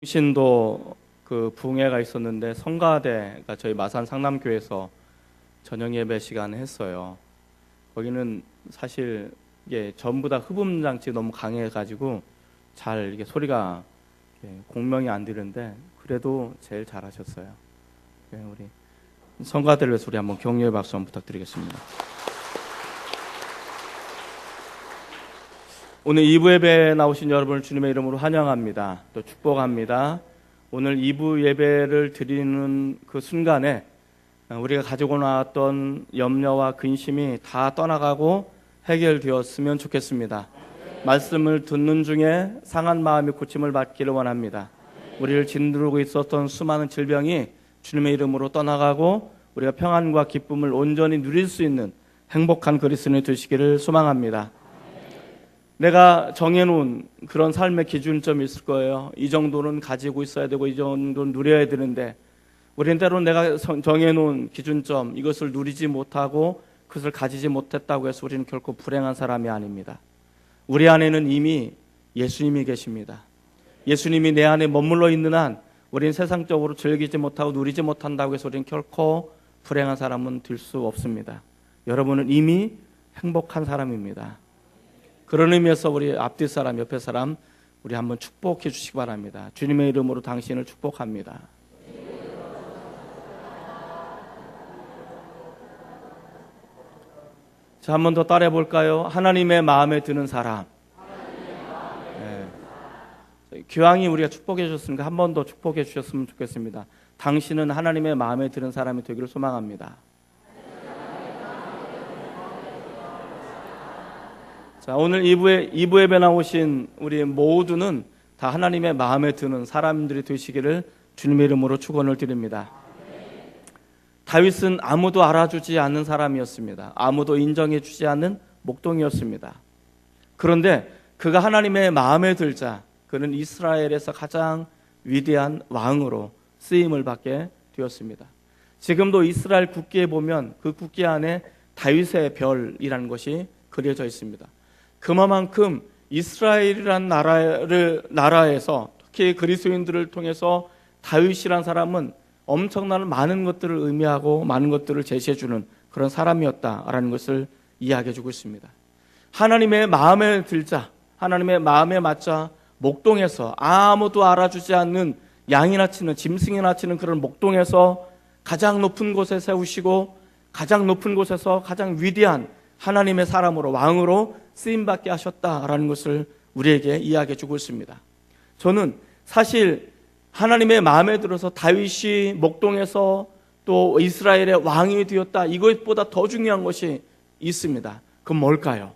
신도 그 부흥회가 있었는데 성가대가 저희 마산 상남교에서 저녁 예배 시간에 했어요. 거기는 사실 이게 전부 다 흡음 장치 너무 강해가지고 잘 이게 소리가 공명이 안 들는데 그래도 제일 잘하셨어요. 우리 성가대를 위해서 우리 한번 격려의 박수 한번 부탁드리겠습니다. 오늘 2부 예배에 나오신 여러분을 주님의 이름으로 환영합니다. 또 축복합니다. 오늘 2부 예배를 드리는 그 순간에 우리가 가지고 나왔던 염려와 근심이 다 떠나가고 해결되었으면 좋겠습니다. 말씀을 듣는 중에 상한 마음이 고침을 받기를 원합니다. 우리를 짓누르고 있었던 수많은 질병이 주님의 이름으로 떠나가고 우리가 평안과 기쁨을 온전히 누릴 수 있는 행복한 그리스도인이 되시기를 소망합니다. 내가 정해놓은 그런 삶의 기준점이 있을 거예요. 이 정도는 가지고 있어야 되고 이 정도는 누려야 되는데 우리는 때로는 내가 정해놓은 기준점 이것을 누리지 못하고 그것을 가지지 못했다고 해서 우리는 결코 불행한 사람이 아닙니다. 우리 안에는 이미 예수님이 계십니다. 예수님이 내 안에 머물러 있는 한 우리는 세상적으로 즐기지 못하고 누리지 못한다고 해서 우리는 결코 불행한 사람은 될 수 없습니다. 여러분은 이미 행복한 사람입니다. 그런 의미에서 우리 앞뒤 사람, 옆에 사람 우리 한번 축복해 주시기 바랍니다. 주님의 이름으로 당신을 축복합니다. 자, 한 번 더 따라해 볼까요? 하나님의 마음에 드는 사람. 교황이 우리가 축복해 주셨으니까 한 번 더 축복해 주셨으면 좋겠습니다. 당신은 하나님의 마음에 드는 사람이 되기를 소망합니다. 자, 오늘 2부 예배 나오신 우리 모두는 다 하나님의 마음에 드는 사람들이 되시기를 주님의 이름으로 축원을 드립니다. 다윗은 아무도 알아주지 않는 사람이었습니다. 아무도 인정해 주지 않는 목동이었습니다. 그런데 그가 하나님의 마음에 들자 그는 이스라엘에서 가장 위대한 왕으로 쓰임을 받게 되었습니다. 지금도 이스라엘 국기에 보면 그 국기 안에 다윗의 별이라는 것이 그려져 있습니다. 그만큼 이스라엘이라는 나라에서 특히 그리스도인들을 통해서 다윗이라는 사람은 엄청난 많은 것들을 의미하고 많은 것들을 제시해주는 그런 사람이었다라는 것을 이야기해주고 있습니다. 하나님의 마음에 들자, 하나님의 마음에 맞자 목동에서 아무도 알아주지 않는 양이나 치는 짐승이나 치는 그런 목동에서 가장 높은 곳에 세우시고 가장 높은 곳에서 가장 위대한 하나님의 사람으로 왕으로 쓰임받게 하셨다라는 것을 우리에게 이야기해 주고 있습니다. 저는 사실 하나님의 마음에 들어서 다윗이 목동에서 또 이스라엘의 왕이 되었다 이것보다 더 중요한 것이 있습니다. 그건 뭘까요?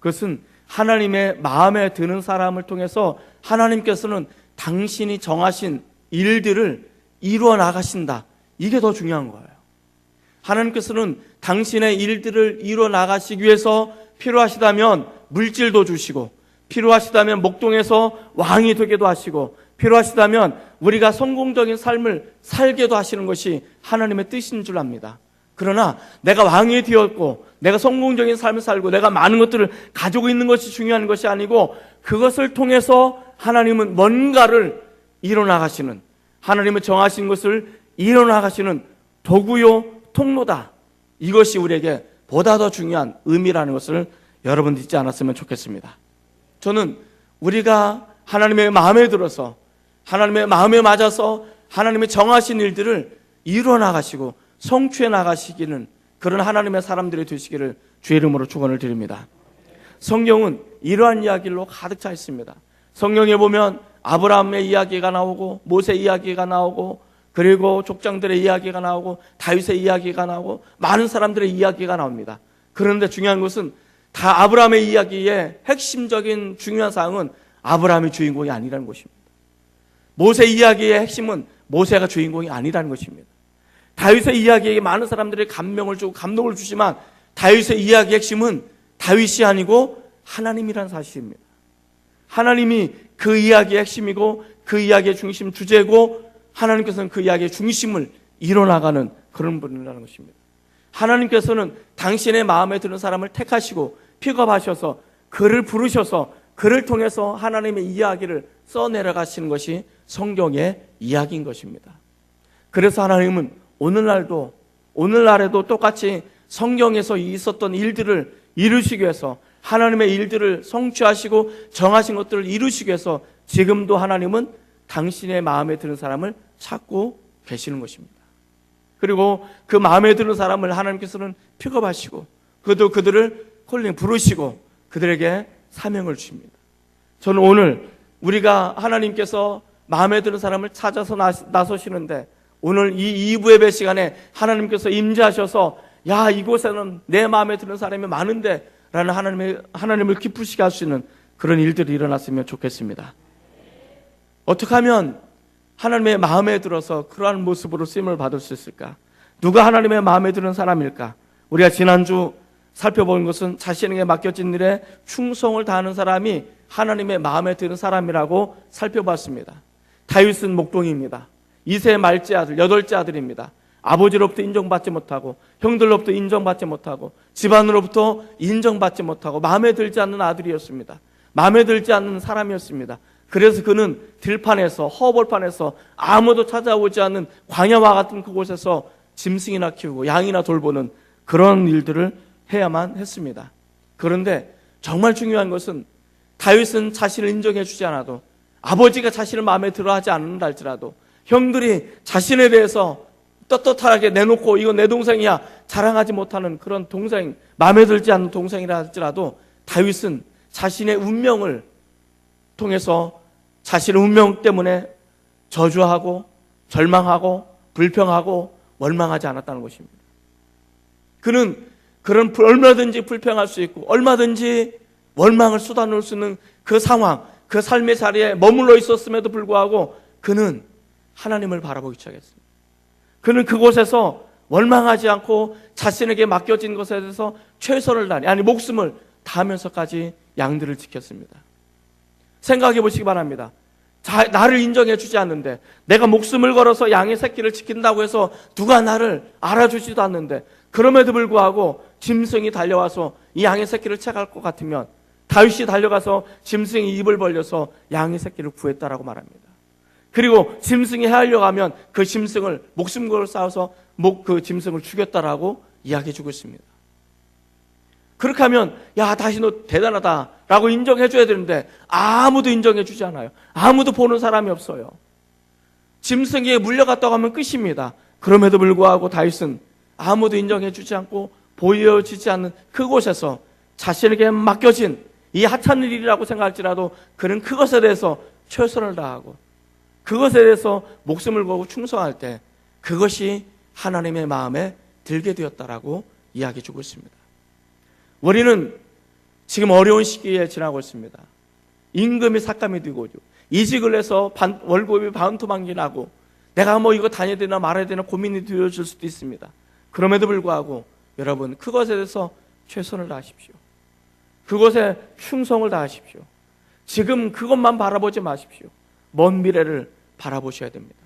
그것은 하나님의 마음에 드는 사람을 통해서 하나님께서는 당신이 정하신 일들을 이루어 나가신다. 이게 더 중요한 거예요. 하나님께서는 당신의 일들을 이루어 나가시기 위해서 필요하시다면 물질도 주시고 필요하시다면 목동에서 왕이 되게도 하시고 필요하시다면 우리가 성공적인 삶을 살게도 하시는 것이 하나님의 뜻인 줄 압니다. 그러나 내가 왕이 되었고 내가 성공적인 삶을 살고 내가 많은 것들을 가지고 있는 것이 중요한 것이 아니고 그것을 통해서 하나님은 뭔가를 이뤄나가시는 하나님은 정하신 것을 이뤄나가시는 도구요 통로다. 이것이 우리에게 보다 더 중요한 의미라는 것을 여러분 잊지 않았으면 좋겠습니다. 저는 우리가 하나님의 마음에 들어서 하나님의 마음에 맞아서 하나님의 정하신 일들을 이뤄나가시고 성취해 나가시기는 그런 하나님의 사람들이 되시기를 주의 이름으로 축원을 드립니다. 성경은 이러한 이야기로 가득 차 있습니다. 성경에 보면 아브라함의 이야기가 나오고 모세 이야기가 나오고 그리고 족장들의 이야기가 나오고 다윗의 이야기가 나오고 많은 사람들의 이야기가 나옵니다. 그런데 중요한 것은 다 아브라함의 이야기의 핵심적인 중요한 사항은 아브라함이 주인공이 아니라는 것입니다. 모세 이야기의 핵심은 모세가 주인공이 아니라는 것입니다. 다윗의 이야기에 많은 사람들이 감명을 주고 감동을 주지만 다윗의 이야기의 핵심은 다윗이 아니고 하나님이라는 사실입니다. 하나님이 그 이야기의 핵심이고 그 이야기의 중심 주제고 하나님께서는 그 이야기의 중심을 이뤄나가는 그런 분이라는 것입니다. 하나님께서는 당신의 마음에 드는 사람을 택하시고 픽업하셔서 그를 부르셔서 그를 통해서 하나님의 이야기를 써내려가시는 것이 성경의 이야기인 것입니다. 그래서 하나님은 오늘날에도 똑같이 성경에서 있었던 일들을 이루시기 위해서, 하나님의 일들을 성취하시고 정하신 것들을 이루시기 위해서 지금도 하나님은 당신의 마음에 드는 사람을 찾고 계시는 것입니다. 그리고 그 마음에 드는 사람을 하나님께서는 픽업하시고 그들을 부르시고 그들에게 사명을 주십니다. 저는 오늘 우리가 하나님께서 마음에 드는 사람을 찾아서 나서시는데, 오늘 이 2부 예배 시간에 하나님께서 임재하셔서 야, 이곳에는 내 마음에 드는 사람이 많은데 라는 하나님을 기쁘시게 할 수 있는 그런 일들이 일어났으면 좋겠습니다. 어떻게 하면 하나님의 마음에 들어서 그러한 모습으로 쓰임을 받을 수 있을까? 누가 하나님의 마음에 드는 사람일까? 우리가 지난주 살펴본 것은 자신에게 맡겨진 일에 충성을 다하는 사람이 하나님의 마음에 드는 사람이라고 살펴봤습니다. 다윗은 목동입니다. 2세 말째 아들, 8째 아들입니다. 아버지로부터 인정받지 못하고 형들로부터 인정받지 못하고 집안으로부터 인정받지 못하고 마음에 들지 않는 아들이었습니다. 마음에 들지 않는 사람이었습니다. 그래서 그는 들판에서, 허벌판에서 아무도 찾아오지 않는 광야와 같은 그곳에서 짐승이나 키우고 양이나 돌보는 그런 일들을 해야만 했습니다. 그런데 정말 중요한 것은 다윗은 자신을 인정해 주지 않아도, 아버지가 자신을 마음에 들어하지 않는다 할지라도, 형들이 자신에 대해서 떳떳하게 내놓고 이거 내 동생이야 자랑하지 못하는 그런 동생, 마음에 들지 않는 동생이라 할지라도 다윗은 자신의 운명을 통해서 자신의 운명 때문에 저주하고 절망하고 불평하고 원망하지 않았다는 것입니다. 그는 얼마든지 불평할 수 있고 얼마든지 원망을 쏟아놓을 수 있는 그 상황, 그 삶의 자리에 머물러 있었음에도 불구하고 그는 하나님을 바라보기 시작했습니다. 그는 그곳에서 원망하지 않고 자신에게 맡겨진 것에 대해서 최선을 다하니, 목숨을 다하면서까지 양들을 지켰습니다. 생각해 보시기 바랍니다. 나를 인정해 주지 않는데, 내가 목숨을 걸어서 양의 새끼를 지킨다고 해서 누가 나를 알아주지도 않는데, 그럼에도 불구하고 짐승이 달려와서 이 양의 새끼를 채갈 것 같으면 다윗이 달려가서 짐승이 입을 벌려서 양의 새끼를 구했다라고 말합니다. 그리고 짐승이 헤아려고 하면 그 짐승을 목숨 걸어 싸워서 그 짐승을 죽였다라고 이야기해주고 있습니다. 그렇게 하면 야, 다시 너 대단하다라고 인정해줘야 되는데 아무도 인정해주지 않아요. 아무도 보는 사람이 없어요. 짐승에게 물려갔다고 하면 끝입니다. 그럼에도 불구하고 다윗은 아무도 인정해주지 않고 보여지지 않는 그곳에서 자신에게 맡겨진 이 하찮은 일이라고 생각할지라도 그는 그것에 대해서 최선을 다하고 그것에 대해서 목숨을 걸고 충성할 때 그것이 하나님의 마음에 들게 되었다라고 이야기해주고 있습니다. 우리는 지금 어려운 시기에 지나고 있습니다. 임금이 삭감이 되고 이직을 해서 월급이 반토막이 나고 내가 이거 다녀야 되나 말아야 되나 고민이 되어질 수도 있습니다. 그럼에도 불구하고 여러분 그것에 대해서 최선을 다하십시오. 그것에 충성을 다하십시오. 지금 그것만 바라보지 마십시오. 먼 미래를 바라보셔야 됩니다.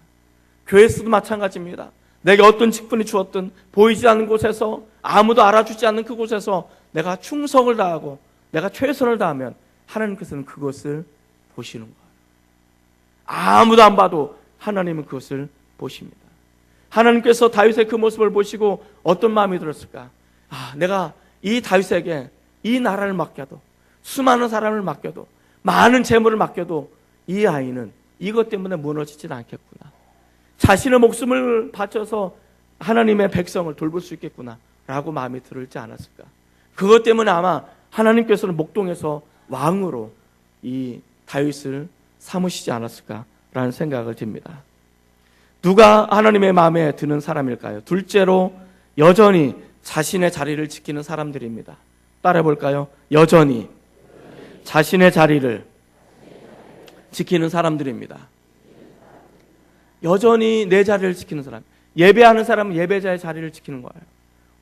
교회에서도 마찬가지입니다. 내게 어떤 직분이 주었든 보이지 않는 곳에서 아무도 알아주지 않는 그곳에서 내가 충성을 다하고 내가 최선을 다하면 하나님께서는 그것을 보시는 거예요. 아무도 안 봐도 하나님은 그것을 보십니다. 하나님께서 다윗의 그 모습을 보시고 어떤 마음이 들었을까? 내가 이 다윗에게 이 나라를 맡겨도 수많은 사람을 맡겨도 많은 재물을 맡겨도 이 아이는 이것 때문에 무너지진 않겠구나. 자신의 목숨을 바쳐서 하나님의 백성을 돌볼 수 있겠구나 라고 마음이 들지 않았을까. 그것 때문에 아마 하나님께서는 목동에서 왕으로 이 다윗을 삼으시지 않았을까라는 생각을 듭니다. 누가 하나님의 마음에 드는 사람일까요? 둘째로 여전히 자신의 자리를 지키는 사람들입니다. 따라해 볼까요? 여전히 자신의 자리를 지키는 사람들입니다. 여전히 내 자리를 지키는 사람. 예배하는 사람은 예배자의 자리를 지키는 거예요.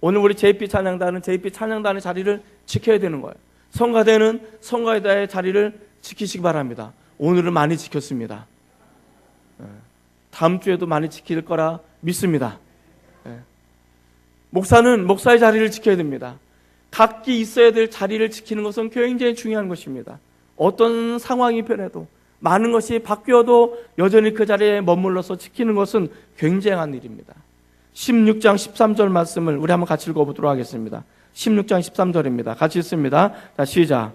오늘 우리 JP 찬양단은 JP 찬양단의 자리를 지켜야 되는 거예요. 성가대는 성가대의 자리를 지키시기 바랍니다. 오늘은 많이 지켰습니다. 다음 주에도 많이 지킬 거라 믿습니다. 목사는 목사의 자리를 지켜야 됩니다. 각기 있어야 될 자리를 지키는 것은 굉장히 중요한 것입니다. 어떤 상황이 변해도 많은 것이 바뀌어도 여전히 그 자리에 머물러서 지키는 것은 굉장한 일입니다. 16장 13절 말씀을 우리 한번 같이 읽어보도록 하겠습니다. 16장 13절입니다. 같이 읽습니다. 자, 시작.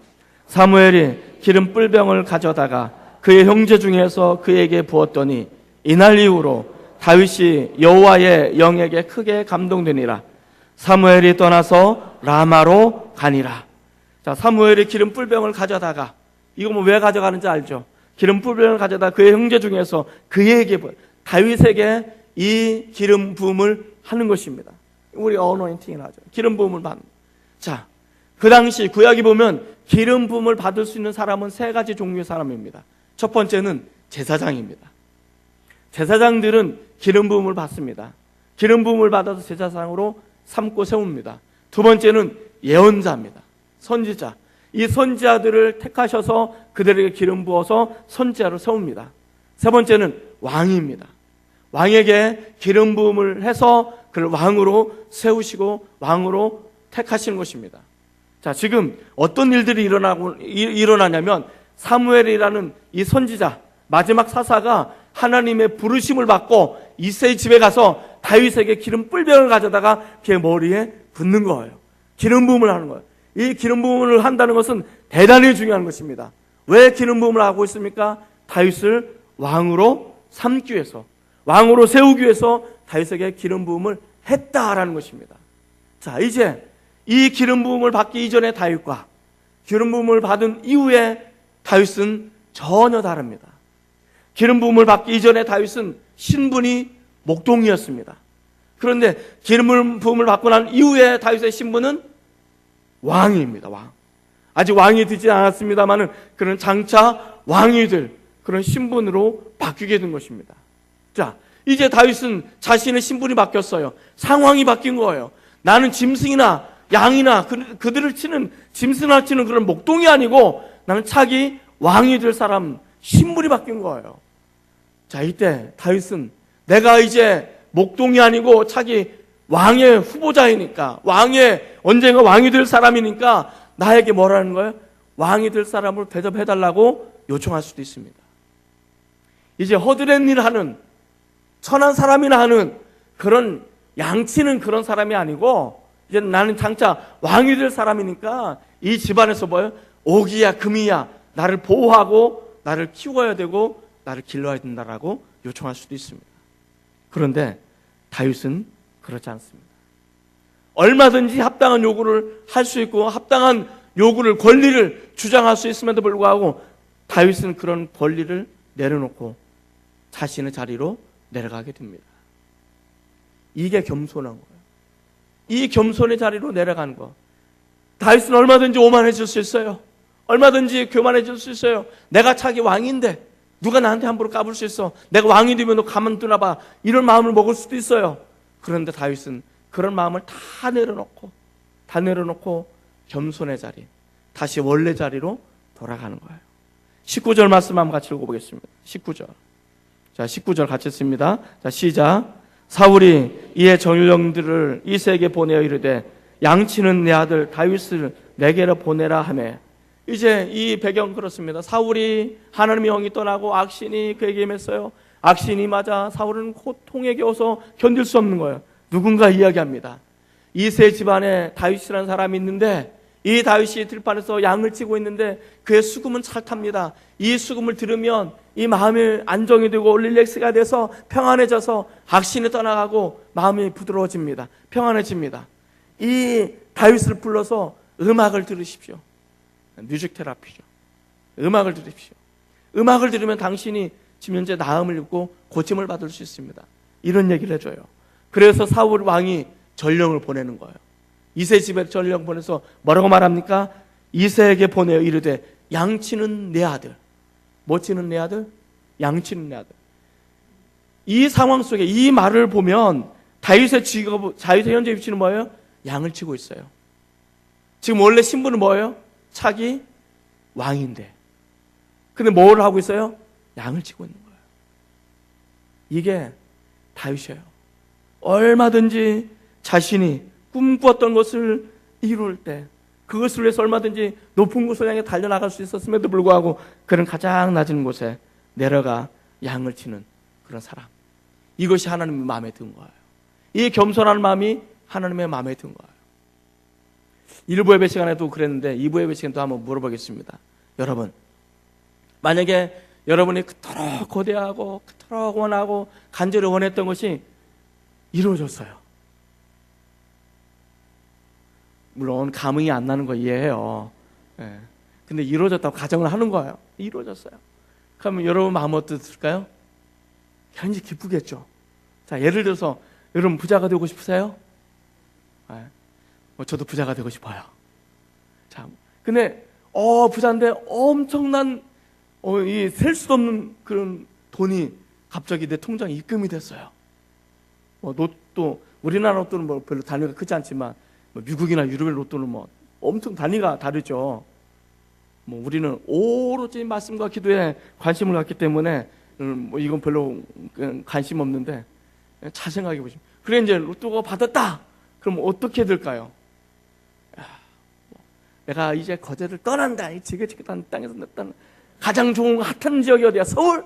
사무엘이 기름 뿔병을 가져다가 그의 형제 중에서 그에게 부었더니 이날 이후로 다윗이 여호와의 영에게 크게 감동되니라. 사무엘이 떠나서 라마로 가니라. 자, 사무엘이 기름 뿔병을 가져다가, 이거 뭐 왜 가져가는지 알죠? 기름 뿔병을 가져다 그의 형제 중에서 그에게, 다윗에게 이 기름 부음을 하는 것입니다. 우리 어노인팅을 하죠. 기름 부음을 받는. 자, 그 당시 구약에 보면 기름 부음을 받을 수 있는 사람은 세 가지 종류의 사람입니다. 첫 번째는 제사장입니다. 제사장들은 기름 부음을 받습니다. 기름 부음을 받아서 제사장으로 삼고 세웁니다. 두 번째는 예언자입니다. 선지자. 이 선지자들을 택하셔서 그들에게 기름 부어서 선지자로 세웁니다. 세 번째는 왕입니다. 왕에게 기름 부음을 해서 그를 왕으로 세우시고 왕으로 택하시는 것입니다. 자, 지금 어떤 일들이 일어나냐면 사무엘이라는 이 선지자, 마지막 사사가 하나님의 부르심을 받고 이새의 집에 가서 다윗에게 기름 뿔병을 가져다가 그의 머리에 붓는 거예요. 기름 부음을 하는 거예요. 이 기름 부음을 한다는 것은 대단히 중요한 것입니다. 왜 기름 부음을 하고 있습니까? 다윗을 왕으로 삼기 위해서, 왕으로 세우기 위해서 다윗에게 기름 부음을 했다라는 것입니다. 자, 이제 이 기름 부음을 받기 이전의 다윗과 기름 부음을 받은 이후에 다윗은 전혀 다릅니다. 기름 부음을 받기 이전에 다윗은 신분이 목동이었습니다. 그런데 기름 부음을 받고 난 이후에 다윗의 신분은 왕입니다. 왕. 아직 왕이 되지 않았습니다만은 그런 장차 왕이 될 그런 신분으로 바뀌게 된 것입니다. 자, 이제 다윗은 자신의 신분이 바뀌었어요. 상황이 바뀐 거예요. 나는 짐승이나 양이나 그들을 치는, 짐승을 치는 그런 목동이 아니고 나는 차기 왕이 될 사람, 신분이 바뀐 거예요. 자, 이때 다윗은 내가 이제 목동이 아니고 차기 왕의 후보자이니까, 언젠가 왕이 될 사람이니까 나에게 뭐라는 거예요? 왕이 될 사람을 대접해달라고 요청할 수도 있습니다. 이제 허드렛 일 하는, 천한 사람이나 하는 그런 양치는 그런 사람이 아니고, 이제 나는 장차 왕이 될 사람이니까 이 집안에서 뭐예요? 옥이야 금이야 나를 보호하고 나를 키워야 되고 나를 길러야 된다라고 요청할 수도 있습니다. 그런데 다윗은 그렇지 않습니다. 얼마든지 합당한 요구를 할 수 있고 합당한 요구를, 권리를 주장할 수 있음에도 불구하고 다윗은 그런 권리를 내려놓고 자신의 자리로 내려가게 됩니다. 이게 겸손한 거예요. 이 겸손의 자리로 내려가는 거. 다윗은 얼마든지 오만해질 수 있어요. 얼마든지 교만해질 수 있어요. 내가 차기 왕인데 누가 나한테 함부로 까불 수 있어. 내가 왕이 되면 너 가만두나 봐. 이런 마음을 먹을 수도 있어요. 그런데 다윗은 그런 마음을 다 내려놓고 겸손의 자리, 다시 원래 자리로 돌아가는 거예요. 19절 말씀 한번 같이 읽어보겠습니다. 19절. 자, 19절 같이 읽습니다. 자, 시작. 사울이 이에 전령들을 이새에게 보내어 이르되 양치는 내 아들 다윗을 내게로 보내라 하매. 이제 이 배경 그렇습니다. 사울이 하나님의 영이 떠나고 악신이 그에게 임했어요. 악신이 맞아 사울은 고통에 겨워서 견딜 수 없는 거예요. 누군가 이야기합니다. 이새 집안에 다윗이라는 사람이 있는데 이 다윗이 들판에서 양을 치고 있는데 그의 수금은 찰탑니다. 이 수금을 들으면 이 마음이 안정이 되고 릴렉스가 돼서 평안해져서 악신이 떠나가고 마음이 부드러워집니다. 평안해집니다. 이 다윗을 불러서 음악을 들으십시오. 뮤직 테라피죠. 음악을 들으십시오. 음악을 들으면 당신이 지금 현재 나음을 입고 고침을 받을 수 있습니다. 이런 얘기를 해줘요. 그래서 사울 왕이 전령을 보내는 거예요. 이새 집에 전령 보내서 뭐라고 말합니까? 이새에게 보내어 이르되 양치는 내 아들. 뭐 치는 내 아들? 양치는 내 아들. 이 상황 속에 이 말을 보면 다윗의 직업, 다윗의 현재 위치는 뭐예요? 양을 치고 있어요. 지금 원래 신분은 뭐예요? 차기 왕인데. 근데 뭘 하고 있어요? 양을 치고 있는 거예요. 이게 다윗이에요. 얼마든지 자신이 꿈꾸었던 것을 이룰 때 그것을 위해서 얼마든지 높은 곳을 향해 달려나갈 수 있었음에도 불구하고 그는 가장 낮은 곳에 내려가 양을 치는 그런 사람. 이것이 하나님의 마음에 든 거예요. 이 겸손한 마음이 하나님의 마음에 든 거예요. 1부 예배 시간에도 그랬는데 2부 예배 시간에도 한번 물어보겠습니다. 여러분, 만약에 여러분이 그토록 거대하고 그토록 원하고 간절히 원했던 것이 이루어졌어요. 물론 감흥이 안 나는 거 이해해요. 예. 근데 이루어졌다고 가정을 하는 거예요. 이루어졌어요. 그러면 여러분 마음 어땠을까요? 굉장히 기쁘겠죠. 자, 예를 들어서 여러분 부자가 되고 싶으세요? 예. 저도 부자가 되고 싶어요. 자, 근데 부자인데 엄청난 이 셀 수도 없는 그런 돈이 갑자기 내 통장에 입금이 됐어요. 로또, 우리나라 로또는 뭐 별로 단위가 크지 않지만 미국이나 유럽의 로또는 뭐 엄청 단위가 다르죠. 우리는 오로지 말씀과 기도에 관심을 갖기 때문에 이건 별로 관심 없는데 잘 생각해 보시면, 그래 이제 로또가 받았다. 그럼 어떻게 될까요? 내가 이제 거제를 떠난다. 이 지긋지긋한 땅에서 냈다는 가장 좋은 핫한 지역이 어디야? 서울?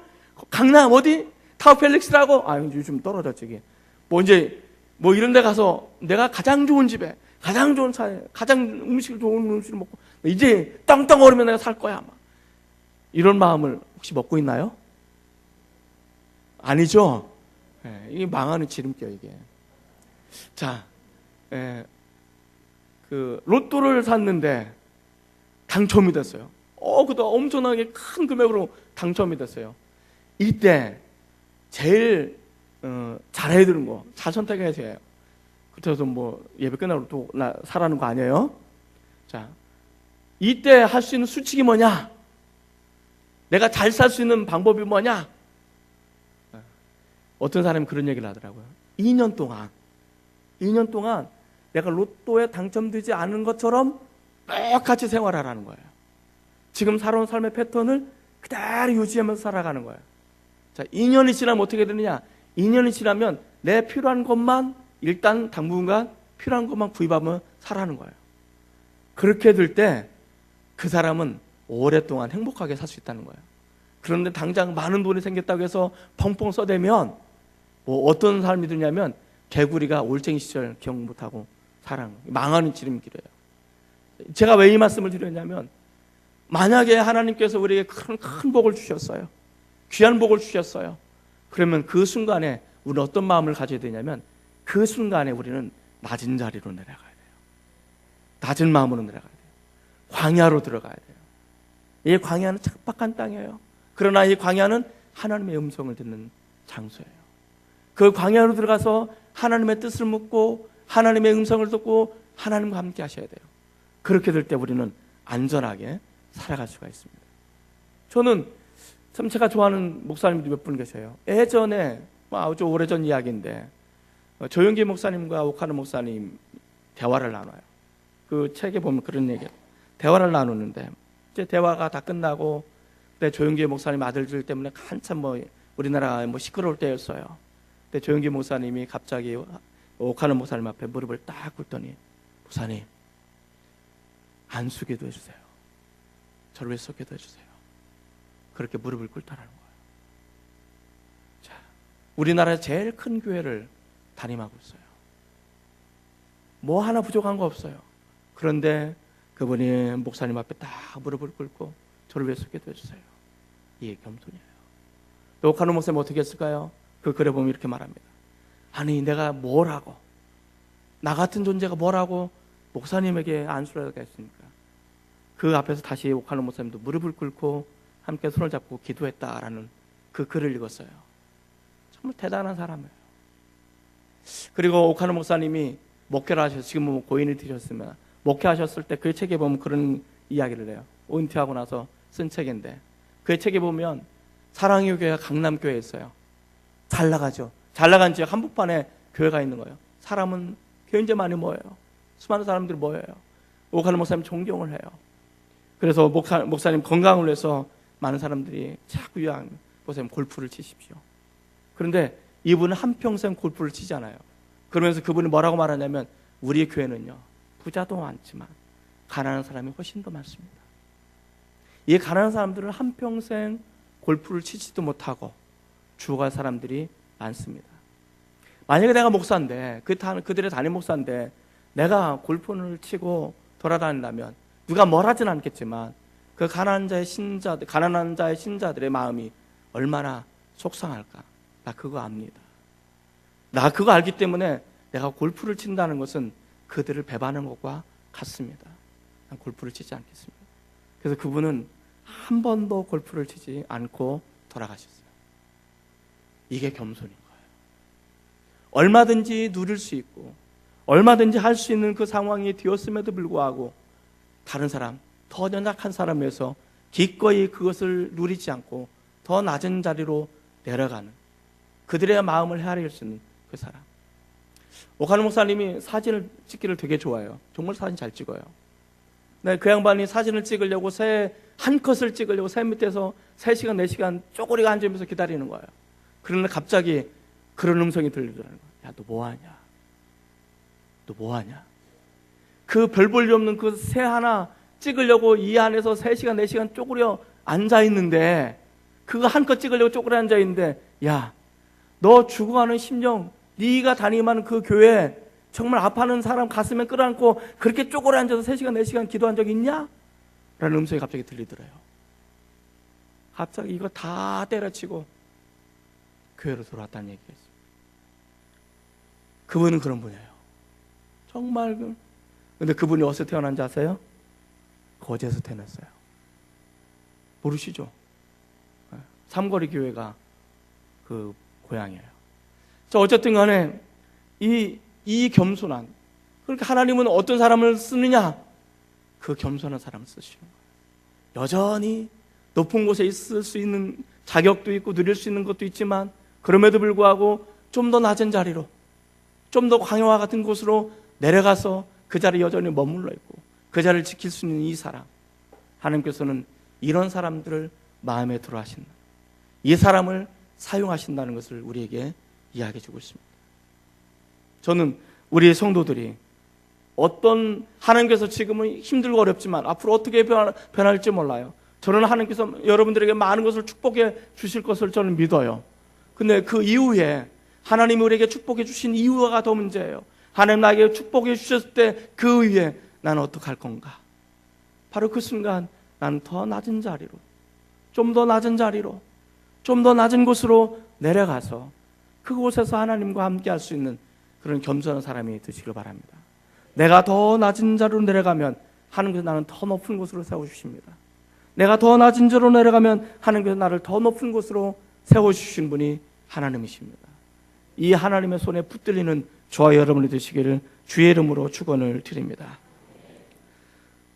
강남 어디? 타워팰리스라고? 요즘 떨어졌지 이게. 이런 데 가서 내가 가장 좋은 집에, 가장 좋은 차에, 가장 좋은 음식을 먹고 이제 땅땅 얼으면 내가 살 거야. 이런 마음을 혹시 먹고 있나요? 아니죠? 이게 망하는 지름길 이게. 자, 그 로또를 샀는데 당첨이 됐어요. 그도 엄청나게 큰 금액으로 당첨이 됐어요. 이때 제일 잘해야 되는 거, 잘 선택해야 돼요. 그래서 예배 끝나고 또 사라는 거 아니에요? 자, 이때 할 수 있는 수칙이 뭐냐? 내가 잘 살 수 있는 방법이 뭐냐? 어떤 사람이 그런 얘기를 하더라고요. 2년 동안 내가 로또에 당첨되지 않은 것처럼 똑같이 생활하라는 거예요. 지금 살아온 삶의 패턴을 그대로 유지하면서 살아가는 거예요. 자, 2년이 지나면 어떻게 되느냐? 2년이 지나면 내 필요한 것만, 일단 당분간 필요한 것만 구입하면 살아가는 거예요. 그렇게 될 때 그 사람은 오랫동안 행복하게 살 수 있다는 거예요. 그런데 당장 많은 돈이 생겼다고 해서 펑펑 써대면 어떤 사람이 되냐면 개구리가 올챙이 시절 기억 못하고 망하는 지름길이에요. 제가 왜 이 말씀을 드렸냐면, 만약에 하나님께서 우리에게 큰 복을 주셨어요. 귀한 복을 주셨어요. 그러면 그 순간에 우리는 어떤 마음을 가져야 되냐면, 그 순간에 우리는 낮은 자리로 내려가야 돼요. 낮은 마음으로 내려가야 돼요. 광야로 들어가야 돼요. 이 광야는 척박한 땅이에요. 그러나 이 광야는 하나님의 음성을 듣는 장소예요. 그 광야로 들어가서 하나님의 뜻을 묻고 하나님의 음성을 듣고 하나님과 함께 하셔야 돼요. 그렇게 될 때 우리는 안전하게 살아갈 수가 있습니다. 저는 참 제가 좋아하는 목사님들이 몇 분 계세요. 예전에 아주 오래전 이야기인데 조용기 목사님과 오카노 목사님 대화를 나눠요. 그 책에 보면 그런 얘기예요. 대화를 나누는데 이제 대화가 다 끝나고 그때 조용기 목사님 아들들 때문에 한참 우리나라가 시끄러울 때였어요. 그때 조용기 목사님이 갑자기 오카노 목사님 앞에 무릎을 딱 꿇더니, 목사님 안수기도 해주세요. 저를 위해서 기도해주세요. 그렇게 무릎을 꿇다라는 거예요. 자, 우리나라의 제일 큰 교회를 담임하고 있어요. 뭐 하나 부족한 거 없어요. 그런데 그분이 목사님 앞에 딱 무릎을 꿇고 저를 위해서 기도해주세요. 이게 겸손이에요. 또 오카노 목사님 어떻게 했을까요? 그 글에 보면 이렇게 말합니다. 아니, 내가 뭘 하고, 나 같은 존재가 뭘 하고 목사님에게 안수를 하겠습니까? 그 앞에서 다시 오카노 목사님도 무릎을 꿇고 함께 손을 잡고 기도했다라는 그 글을 읽었어요. 정말 대단한 사람이에요. 그리고 오카노 목사님이 목회를 하셔서 지금 고인이 되셨으면 목회하셨을 때 그 책에 보면 그런 이야기를 해요. 은퇴하고 나서 쓴 책인데 그 책에 보면 사랑의 교회가 강남교회에 있어요. 잘 나가죠. 잘 나간 지역 한복판에 교회가 있는 거예요. 사람은 굉장히 많이 모여요. 수많은 사람들이 모여요. 오카노 목사님 존경을 해요. 그래서 목사님 건강을 위해서 많은 사람들이 자꾸 목사님 골프를 치십시오. 그런데 이분은 한평생 골프를 치잖아요. 그러면서 그분이 뭐라고 말하냐면, 우리 교회는요 부자도 많지만 가난한 사람이 훨씬 더 많습니다. 이 가난한 사람들은 한평생 골프를 치지도 못하고 죽어갈 사람들이 많습니다. 만약에 내가 목사인데, 그들의 담임 목사인데 내가 골프를 치고 돌아다닌다면 누가 뭘 하진 않겠지만 그 가난한 자의 신자들의 마음이 얼마나 속상할까. 나 그거 압니다. 나 그거 알기 때문에 내가 골프를 친다는 것은 그들을 배반하는 것과 같습니다. 난 골프를 치지 않겠습니다. 그래서 그분은 한 번도 골프를 치지 않고 돌아가셨어요. 이게 겸손인 거예요. 얼마든지 누릴 수 있고 얼마든지 할 수 있는 그 상황이 되었음에도 불구하고 다른 사람, 더 연약한 사람에서 기꺼이 그것을 누리지 않고 더 낮은 자리로 내려가는, 그들의 마음을 헤아릴 수 있는 그 사람. 오카노 목사님이 사진을 찍기를 되게 좋아해요. 정말 사진 잘 찍어요. 네, 그 양반이 사진을 찍으려고 새 한 컷을 찍으려고 새 밑에서 3시간, 4시간 쪼그리고 앉으면서 기다리는 거예요. 그런데 갑자기 그런 음성이 들리더라는 거예요. 야, 너 뭐하냐? 너 뭐하냐? 그 별 볼 일 없는 그 새 하나 찍으려고 이 안에서 3시간, 4시간 쪼그려 앉아있는데, 그거 한 컷 찍으려고 쪼그려 앉아있는데, 야, 너 죽어가는 심령, 네가 담임하는 그 교회 정말 아파하는 사람 가슴에 끌어안고 그렇게 쪼그려 앉아서 3시간, 4시간 기도한 적 있냐? 라는 음성이 갑자기 들리더래요. 갑자기 이거 다 때려치고 교회로 돌아왔다는 얘기였어요. 그분은 그런 분이에요. 정말. 근데 그분이 어디서 태어난지 아세요? 거제에서 태어났어요. 모르시죠? 삼거리 교회가 그 고향이에요. 자, 어쨌든 간에 이 겸손한, 그러니까 하나님은 어떤 사람을 쓰느냐? 그 겸손한 사람을 쓰시는 거예요. 여전히 높은 곳에 있을 수 있는 자격도 있고 누릴 수 있는 것도 있지만 그럼에도 불구하고 좀 더 낮은 자리로, 좀 더 광야와 같은 곳으로 내려가서 그 자리에 여전히 머물러 있고 그 자리를 지킬 수 있는 이 사람, 하나님께서는 이런 사람들을 마음에 들어 하신다. 이 사람을 사용하신다는 것을 우리에게 이야기해 주고 있습니다. 저는 우리 성도들이 어떤, 하나님께서 지금은 힘들고 어렵지만 앞으로 어떻게 변할지 몰라요. 저는 하나님께서 여러분들에게 많은 것을 축복해 주실 것을 저는 믿어요. 근데 그 이후에 하나님이 우리에게 축복해 주신 이유가 더 문제예요. 하나님 나에게 축복해 주셨을 때 그 위에 나는 어떻게 할 건가? 바로 그 순간 나는 더 낮은 자리로, 좀 더 낮은 자리로, 좀 더 낮은 곳으로 내려가서 그곳에서 하나님과 함께 할 수 있는 그런 겸손한 사람이 되시길 바랍니다. 내가 더 낮은 자리로 내려가면 하나님께서 나는 더 높은 곳으로 세워주십니다. 내가 더 낮은 자리로 내려가면 하나님께서 나를 더 높은 곳으로 세워주신 분이 하나님이십니다. 이 하나님의 손에 붙들리는 저와 여러분이 되시기를 주의 이름으로 축원을 드립니다.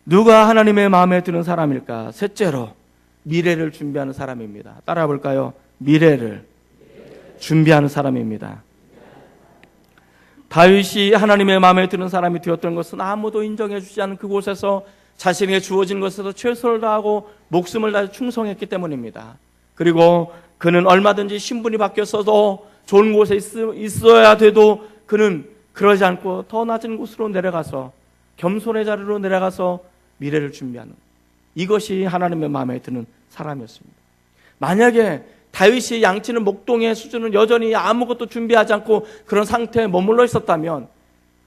누가 하나님의 마음에 드는 사람일까? 셋째로 미래를 준비하는 사람입니다. 따라해 볼까요? 미래를 준비하는 사람입니다. 다윗이 하나님의 마음에 드는 사람이 되었던 것은 아무도 인정해 주지 않은 그곳에서 자신에게 주어진 것에서 최선을 다하고 목숨을 다해 충성했기 때문입니다. 그리고 그는 얼마든지 신분이 바뀌었어도 좋은 곳에 있어야 돼도 그는 그러지 않고 더 낮은 곳으로 내려가서 겸손의 자리로 내려가서 미래를 준비하는, 이것이 하나님의 마음에 드는 사람이었습니다. 만약에 다윗이 양치는 목동의 수준은 여전히 아무것도 준비하지 않고 그런 상태에 머물러 있었다면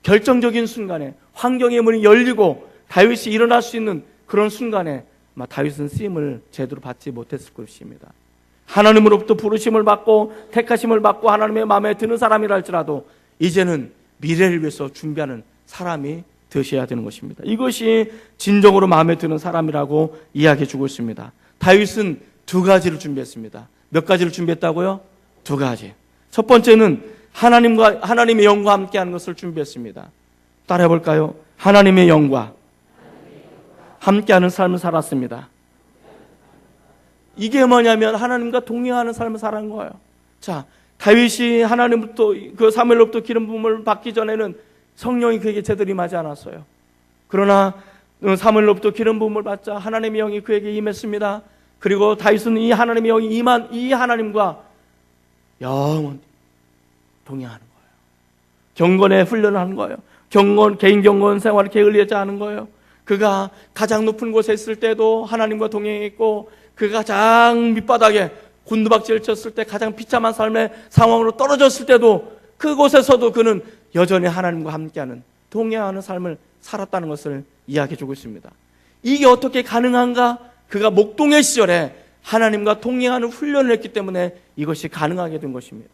결정적인 순간에 환경의 문이 열리고 다윗이 일어날 수 있는 그런 순간에 다윗은 쓰임을 제대로 받지 못했을 것입니다. 하나님으로부터 부르심을 받고 택하심을 받고 하나님의 마음에 드는 사람이라 할지라도 이제는 미래를 위해서 준비하는 사람이 되셔야 되는 것입니다. 이것이 진정으로 마음에 드는 사람이라고 이야기해 주고 있습니다. 다윗은 2가지를 준비했습니다. 몇 가지를 준비했다고요? 2가지. 첫 번째는 하나님의 영과 함께하는 것을 준비했습니다. 따라해 볼까요? 하나님의 영과 함께하는 삶을 살았습니다. 이게 뭐냐면 하나님과 동행하는 삶을 살아간 거예요. 자, 다윗이 하나님부터 그 사무엘로부터 기름 부음을 받기 전에는 성령이 그에게 제대로 임하지 않았어요. 그러나 사무엘로부터 기름 부음을 받자 하나님의 영이 그에게 임했습니다. 그리고 다윗은 이 하나님의 영이 임한 이 하나님과 영원히 동행하는 거예요. 경건의 훈련을 하는 거예요. 개인 경건 생활을 게을리하지 않은 거예요. 그가 가장 높은 곳에 있을 때도 하나님과 동행했고, 그가 가장 밑바닥에 곤두박질을 쳤을 때, 가장 비참한 삶의 상황으로 떨어졌을 때도 그곳에서도 그는 여전히 하나님과 함께하는, 동행하는 삶을 살았다는 것을 이야기해 주고 있습니다. 이게 어떻게 가능한가? 그가 목동의 시절에 하나님과 동행하는 훈련을 했기 때문에 이것이 가능하게 된 것입니다.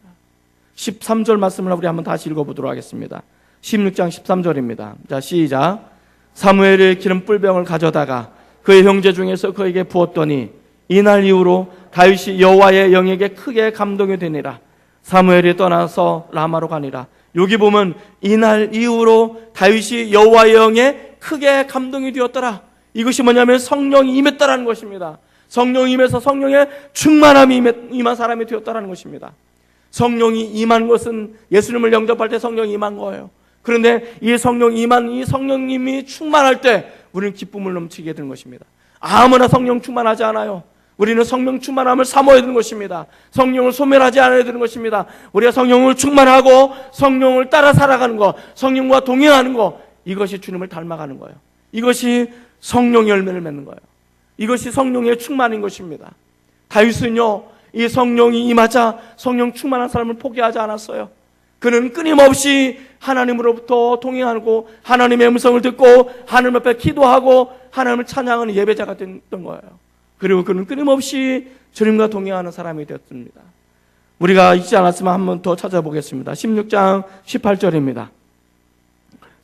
13절 말씀을 우리 한번 다시 읽어보도록 하겠습니다. 16장 13절입니다. 자, 시작. 사무엘이 기름 뿔병을 가져다가 그의 형제 중에서 그에게 부었더니 이날 이후로 다윗이 여호와의 영에게 크게 감동이 되니라. 사무엘이 떠나서 라마로 가니라. 여기 보면 이날 이후로 다윗이 여호와의 영에 크게 감동이 되었더라. 이것이 뭐냐면 성령이 임했다라는 것입니다. 성령이 임해서 성령의 충만함이 임한 사람이 되었다라는 것입니다. 성령이 임한 것은 예수님을 영접할 때 성령이 임한 거예요. 그런데 이 성령이 임한 이 성령님이 충만할 때 우리는 기쁨을 넘치게 되는 것입니다. 아무나 성령 충만하지 않아요. 우리는 성령 충만함을 사모해야 되는 것입니다. 성령을 소멸하지 않아야 되는 것입니다. 우리가 성령을 충만하고 성령을 따라 살아가는 것, 성령과 동행하는 것, 이것이 주님을 닮아가는 거예요. 이것이 성령의 열매를 맺는 거예요. 이것이 성령의 충만인 것입니다. 다윗은요, 이 성령이 임하자 성령 충만한 삶을 포기하지 않았어요. 그는 끊임없이 하나님으로부터 동행하고 하나님의 음성을 듣고 하나님 앞에 기도하고 하나님을 찬양하는 예배자가 됐던 거예요. 그리고 그는 끊임없이 주님과 동행하는 사람이 되었습니다. 우리가 잊지 않았으면 한 번 더 찾아보겠습니다. 16장 18절입니다.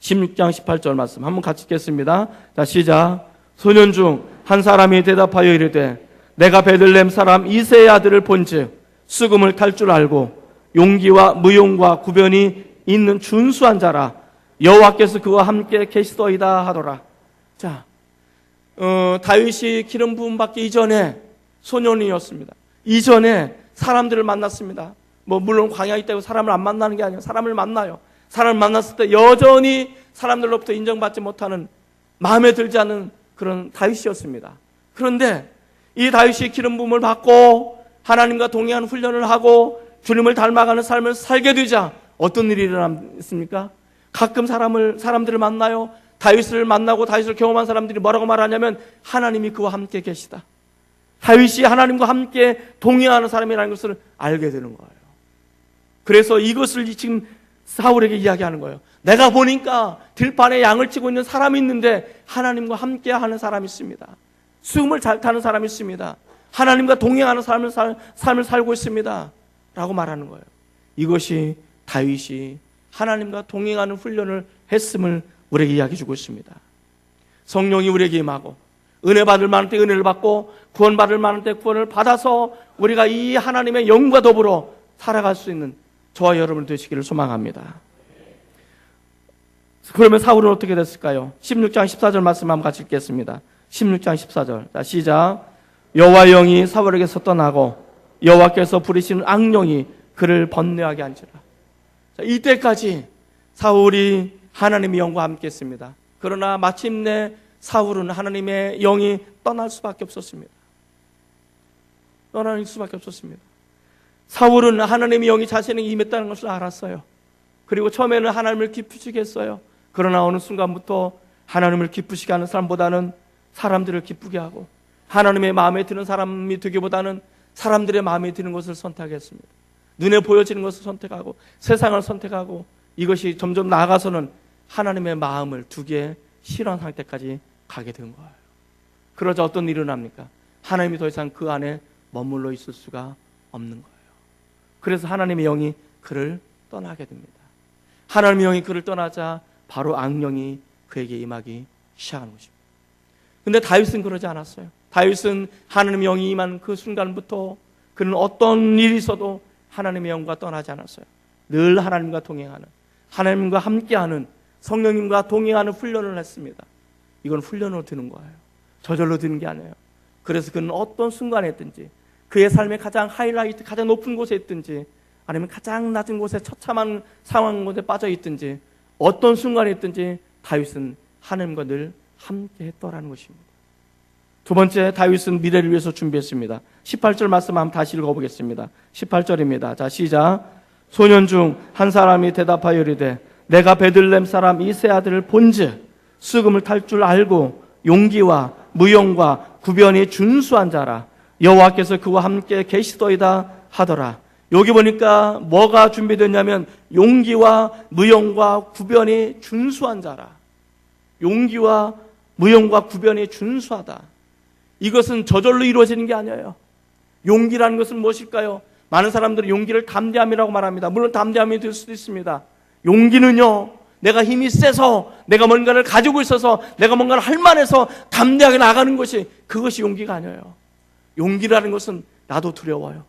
16장 18절 말씀 한번 같이 읽겠습니다. 자, 시작. 소년 중 한 사람이 대답하여 이르되 내가 베들레헴 사람 이새의 아들을 본즉 수금을 탈 줄 알고 용기와 무용과 구변이 있는 준수한 자라. 여호와께서 그와 함께 계시더이다 하더라. 자, 다윗이 기름 부음 받기 이전에 소년이었습니다. 이전에 사람들을 만났습니다. 물론 광야에 있다고 사람을 안 만나는 게 아니에요. 사람을 만나요. 사람을 만났을 때 여전히 사람들로부터 인정받지 못하는, 마음에 들지 않는 그런 다윗이었습니다. 그런데 이 다윗이 기름 부음을 받고 하나님과 동행하는 훈련을 하고 주님을 닮아가는 삶을 살게 되자 어떤 일이 일어났습니까? 가끔 사람들을 만나요. 다윗을 만나고 다윗을 경험한 사람들이 뭐라고 말하냐면 하나님이 그와 함께 계시다. 다윗이 하나님과 함께 동행하는 사람이라는 것을 알게 되는 거예요. 그래서 이것을 지금 사울에게 이야기하는 거예요. 내가 보니까 들판에 양을 치고 있는 사람이 있는데 하나님과 함께 하는 사람이 있습니다. 수금을 잘 타는 사람이 있습니다. 하나님과 동행하는 삶을 살고 있습니다. 라고 말하는 거예요. 이것이 다윗이 하나님과 동행하는 훈련을 했음을 우리에게 이야기해 주고 있습니다. 성령이 우리에게 임하고 은혜 받을 만한 때 은혜를 받고 구원 받을 만한 때 구원을 받아서 우리가 이 하나님의 영과 더불어 살아갈 수 있는 저와 여러분 되시기를 소망합니다. 그러면 사울은 어떻게 됐을까요? 16장 14절 말씀 한번 같이 읽겠습니다. 16장 14절. 자, 시작. 여호와의 영이 사울에게서 떠나고 여호와께서 부리시는 악령이 그를 번뇌하게 한지라. 자, 이때까지 사울이 하나님의 영과 함께 했습니다. 그러나 마침내 사울은 하나님의 영이 떠날 수밖에 없었습니다. 떠날 수밖에 없었습니다. 사울은 하나님의 영이 자신에게 임했다는 것을 알았어요. 그리고 처음에는 하나님을 기쁘시게 했어요. 그러나 어느 순간부터 하나님을 기쁘시게 하는 사람보다는 사람들을 기쁘게 하고 하나님의 마음에 드는 사람이 되기보다는 사람들의 마음에 드는 것을 선택했습니다. 눈에 보여지는 것을 선택하고 세상을 선택하고 이것이 점점 나아가서는 하나님의 마음을 두기에 싫어한 상태까지 가게 된 거예요. 그러자 어떤 일이 일어납니까? 하나님이 더 이상 그 안에 머물러 있을 수가 없는 거예요. 그래서 하나님의 영이 그를 떠나게 됩니다. 하나님의 영이 그를 떠나자 바로 악령이 그에게 임하기 시작하는 것입니다. 근데 다윗은 그러지 않았어요. 다윗은 하나님의 영이 임한 그 순간부터 그는 어떤 일이 있어도 하나님의 영과 떠나지 않았어요. 늘 하나님과 동행하는, 하나님과 함께하는, 성령님과 동행하는 훈련을 했습니다. 이건 훈련으로 드는 거예요. 저절로 드는 게 아니에요. 그래서 그는 어떤 순간에 있든지 그의 삶의 가장 하이라이트, 가장 높은 곳에 있든지 아니면 가장 낮은 곳에 처참한 상황 곳에 빠져 있든지 어떤 순간에 있든지 다윗은 하나님과 늘 함께 했더라는 것입니다. 두 번째, 다윗은 미래를 위해서 준비했습니다. 18절 말씀 한번 다시 읽어보겠습니다. 18절입니다. 자, 시작. 소년 중 한 사람이 대답하여 이르되 내가 베들레헴 사람 이새 아들을 본즉 수금을 탈 줄 알고 용기와 무용과 구변이 준수한 자라. 여호와께서 그와 함께 계시더이다 하더라. 여기 보니까 뭐가 준비됐냐면 용기와 무용과 구변이 준수한 자라. 용기와 무용과 구변이 준수하다. 이것은 저절로 이루어지는 게 아니에요. 용기라는 것은 무엇일까요? 많은 사람들이 용기를 담대함이라고 말합니다. 물론 담대함이 될 수도 있습니다. 용기는요, 내가 힘이 세서, 내가 뭔가를 가지고 있어서, 내가 뭔가를 할 만해서 담대하게 나가는 것이, 그것이 용기가 아니에요. 용기라는 것은 나도 두려워요.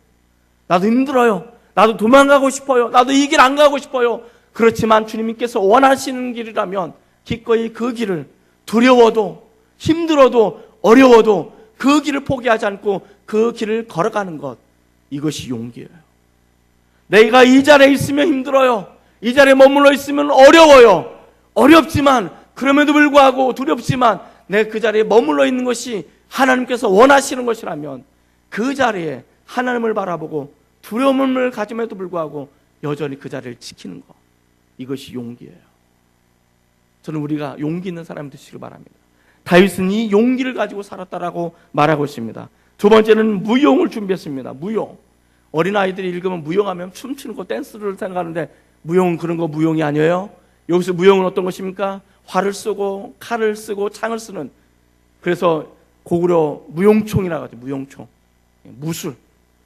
나도 힘들어요. 나도 도망가고 싶어요. 나도 이 길 안 가고 싶어요. 그렇지만 주님께서 원하시는 길이라면 기꺼이 그 길을, 두려워도 힘들어도 어려워도 그 길을 포기하지 않고 그 길을 걸어가는 것, 이것이 용기예요. 내가 이 자리에 있으면 힘들어요. 이 자리에 머물러 있으면 어려워요. 어렵지만, 그럼에도 불구하고 두렵지만 내가 그 자리에 머물러 있는 것이 하나님께서 원하시는 것이라면 그 자리에 하나님을 바라보고 두려움을 가짐에도 불구하고 여전히 그 자리를 지키는 것, 이것이 용기예요. 저는 우리가 용기 있는 사람이 되시길 바랍니다. 다윗은 이 용기를 가지고 살았다라고 말하고 있습니다. 두 번째는 무용을 준비했습니다. 무용. 어린아이들이 읽으면 무용하면 춤추는 거, 댄스를 생각하는데 무용은 그런 거 무용이 아니에요. 여기서 무용은 어떤 것입니까? 활을 쓰고 칼을 쓰고 창을 쓰는, 그래서 고구려 무용총이라고 하죠. 무용총. 무술,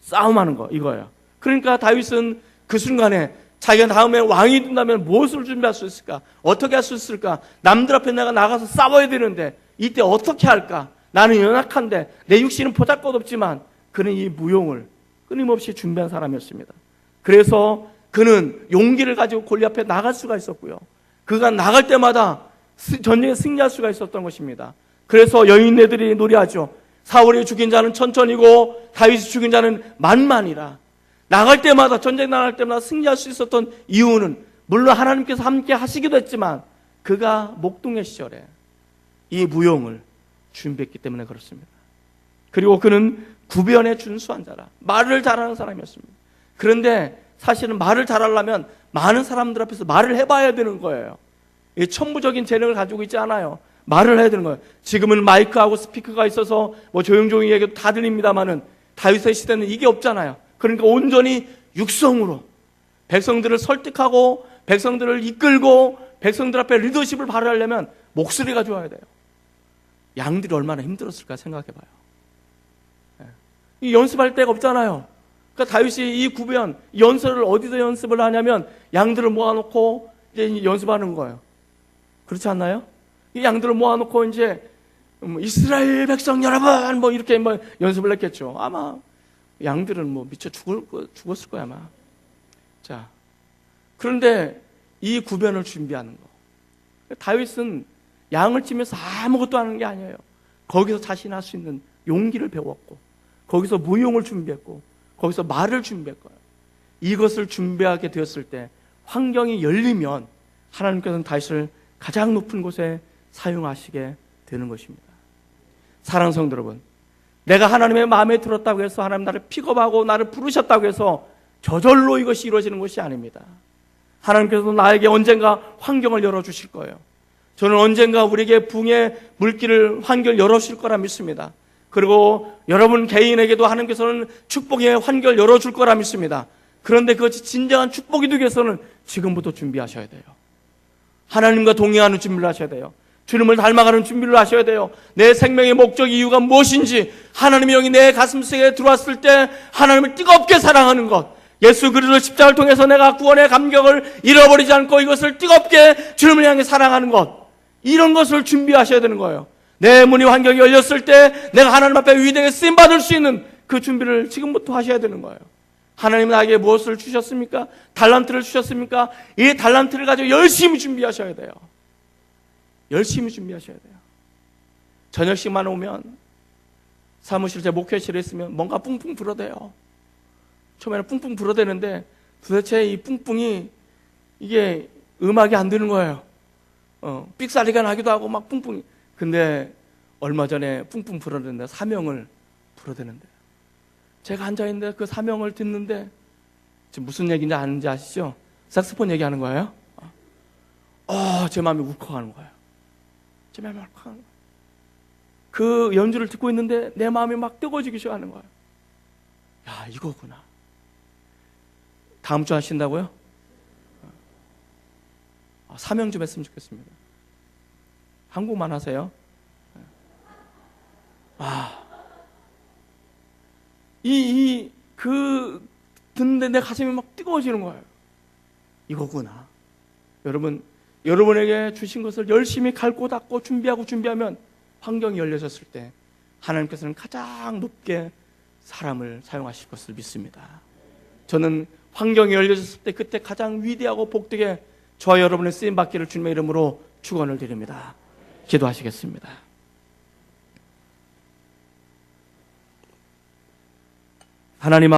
싸움하는 거, 이거예요. 그러니까 다윗은 그 순간에 자기가 다음에 왕이 된다면 무엇을 준비할 수 있을까? 어떻게 할 수 있을까? 남들 앞에 내가 나가서 싸워야 되는데 이때 어떻게 할까? 나는 연약한데 내 육신은 보잘것없지만 그는 이 무용을 끊임없이 준비한 사람이었습니다. 그래서 그는 용기를 가지고 골리앗 앞에 나갈 수가 있었고요. 그가 나갈 때마다 전쟁에 승리할 수가 있었던 것입니다. 그래서 여인네들이 노래하죠. 사울이 죽인 자는 천천이고 다윗이 죽인 자는 만만이라. 나갈 때마다, 전쟁 나갈 때마다 승리할 수 있었던 이유는 물론 하나님께서 함께 하시기도 했지만 그가 목동의 시절에 이 무용을 준비했기 때문에 그렇습니다. 그리고 그는 구변에 준수한 자라. 말을 잘하는 사람이었습니다. 그런데 사실은 말을 잘하려면 많은 사람들 앞에서 말을 해봐야 되는 거예요. 이 천부적인 재능을 가지고 있지 않아요. 말을 해야 되는 거예요. 지금은 마이크하고 스피커가 있어서 뭐 조용조용히 얘기해도 다 들립니다만은 다윗의 시대는 이게 없잖아요. 그러니까 온전히 육성으로 백성들을 설득하고 백성들을 이끌고 백성들 앞에 리더십을 발휘하려면 목소리가 좋아야 돼요. 양들이 얼마나 힘들었을까 생각해봐요. 이 연습할 데가 없잖아요. 그러니까 다윗이 이 구변, 연설을 어디서 연습을 하냐면 양들을 모아놓고 이제 연습하는 거예요. 그렇지 않나요? 이 양들을 모아놓고 이제 이스라엘 백성 여러분 뭐 이렇게 뭐 연습을 했겠죠. 아마 양들은 뭐 미쳐 죽었을 거야 아마. 자, 그런데 이 구변을 준비하는 거. 다윗은 양을 치면서 아무것도 하는 게 아니에요. 거기서 자신이 할 수 있는 용기를 배웠고, 거기서 무용을 준비했고, 거기서 말을 준비했고요. 이것을 준비하게 되었을 때 환경이 열리면 하나님께서는 다윗을 가장 높은 곳에 사용하시게 되는 것입니다. 사랑하는 성도 여러분, 내가 하나님의 마음에 들었다고 해서 하나님 나를 픽업하고 나를 부르셨다고 해서 저절로 이것이 이루어지는 것이 아닙니다. 하나님께서 나에게 언젠가 환경을 열어주실 거예요. 저는 언젠가 우리에게 붕의 물길을, 환경을 열어주실 거라 믿습니다. 그리고 여러분 개인에게도 하나님께서는 축복의 환경을 열어줄 거라 믿습니다. 그런데 그것이 진정한 축복이 되기 위해서는 지금부터 준비하셔야 돼요. 하나님과 동행하는 준비를 하셔야 돼요. 주님을 닮아가는 준비를 하셔야 돼요. 내 생명의 목적, 이유가 무엇인지, 하나님의 영이 내 가슴속에 들어왔을 때 하나님을 뜨겁게 사랑하는 것, 예수 그리스도 십자가를 통해서 내가 구원의 감격을 잃어버리지 않고 이것을 뜨겁게 주님을 향해 사랑하는 것, 이런 것을 준비하셔야 되는 거예요. 내 문이 환경이 열렸을 때 내가 하나님 앞에 위대하게 쓰임받을 수 있는 그 준비를 지금부터 하셔야 되는 거예요. 하나님 나에게 무엇을 주셨습니까? 달란트를 주셨습니까? 이 달란트를 가지고 열심히 준비하셔야 돼요. 열심히 준비하셔야 돼요. 저녁식만 오면 사무실 제 목회실에 있으면 뭔가 뿡뿡 불어대요. 처음에는 뿡뿡 불어대는데 도대체 이 뿡뿡이 이게 음악이 안 되는 거예요. 삑사리가 나기도 하고 막 뿡뿡이. 근데 얼마 전에 뿡뿡 불어대는데 사명을 불어대는데 제가 앉아있는데 그 사명을 듣는데 지금 무슨 얘기인지 아는지 아시죠? 색소폰 얘기하는 거예요. 제 마음이 울컥하는 거예요. 제 마음이 막 하는 거예요. 그 연주를 듣고 있는데 내 마음이 막 뜨거워지기 시작하는 거예요. 야, 이거구나. 다음 주 하신다고요? 사명 좀 했으면 좋겠습니다. 한국만 하세요. 듣는데 내 가슴이 막 뜨거워지는 거예요. 이거구나. 여러분, 여러분에게 주신 것을 열심히 갈고 닦고 준비하면 환경이 열려졌을 때 하나님께서는 가장 높게 사람을 사용하실 것을 믿습니다. 저는 환경이 열려졌을 때 그때 가장 위대하고 복되게 저와 여러분의 쓰임받기를 주님의 이름으로 축원을 드립니다. 기도하시겠습니다. 하나님